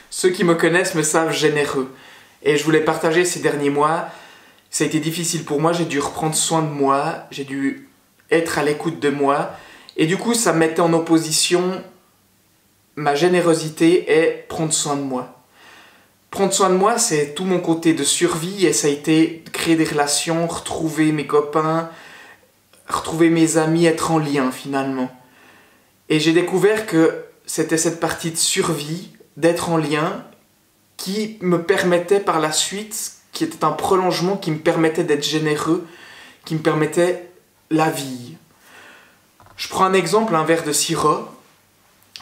Ceux qui me connaissent me savent généreux. Et je voulais partager ces derniers mois. Ça a été difficile pour moi, j'ai dû reprendre soin de moi, j'ai dû être à l'écoute de moi. Et du coup, ça mettait en opposition ma générosité et prendre soin de moi. Prendre soin de moi, c'est tout mon côté de survie et ça a été créer des relations, retrouver mes copains, retrouver mes amis, être en lien finalement. Et j'ai découvert que c'était cette partie de survie, d'être en lien, qui me permettait par la suite, qui était un prolongement qui me permettait d'être généreux, qui me permettait la vie. Je prends un exemple, un verre de sirop.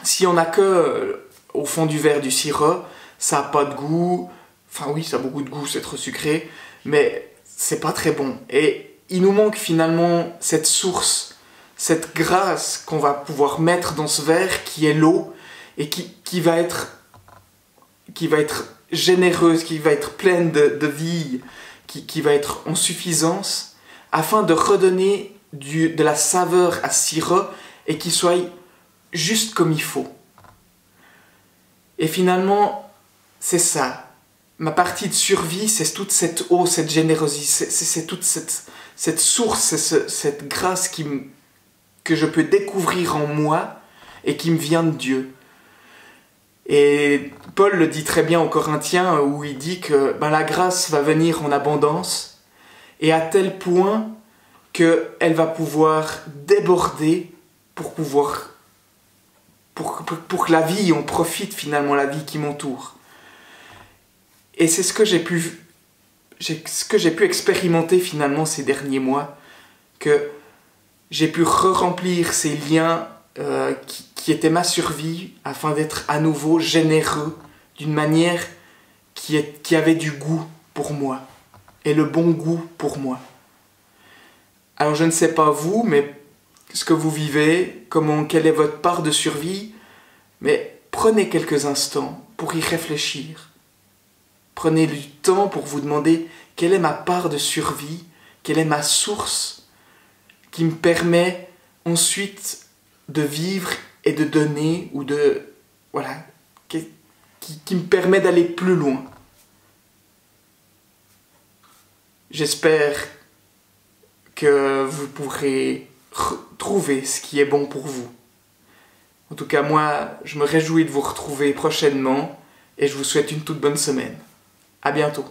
Si on n'a que au fond du verre du sirop, ça n'a pas de goût. Enfin oui, ça a beaucoup de goût, c'est trop sucré, mais c'est pas très bon. Et il nous manque finalement cette source, cette grâce qu'on va pouvoir mettre dans ce verre qui est l'eau et qui va être généreuse, qui va être pleine de vie, qui va être en suffisance, afin de redonner de la saveur à ce sirop et qu'il soit juste comme il faut. Et finalement, c'est ça. Ma partie de survie, c'est toute cette eau, cette générosité, c'est toute cette source, cette grâce que je peux découvrir en moi et qui me vient de Dieu. Et Paul le dit très bien aux Corinthiens où il dit que la grâce va venir en abondance et à tel point qu'elle va pouvoir déborder pour que la vie, on profite finalement la vie qui m'entoure. Et c'est ce que j'ai pu expérimenter finalement ces derniers mois, que j'ai pu re-remplir ces liens qui était ma survie afin d'être à nouveau généreux d'une manière qui avait du goût pour moi et le bon goût pour moi. Alors je ne sais pas vous, mais ce que vous vivez, quelle est votre part de survie, mais prenez quelques instants pour y réfléchir. Prenez du temps pour vous demander quelle est ma part de survie, quelle est ma source qui me permet ensuite de vivre et de donner, ou qui me permet d'aller plus loin. J'espère que vous pourrez trouver ce qui est bon pour vous. En tout cas, moi, je me réjouis de vous retrouver prochainement et je vous souhaite une toute bonne semaine. À bientôt.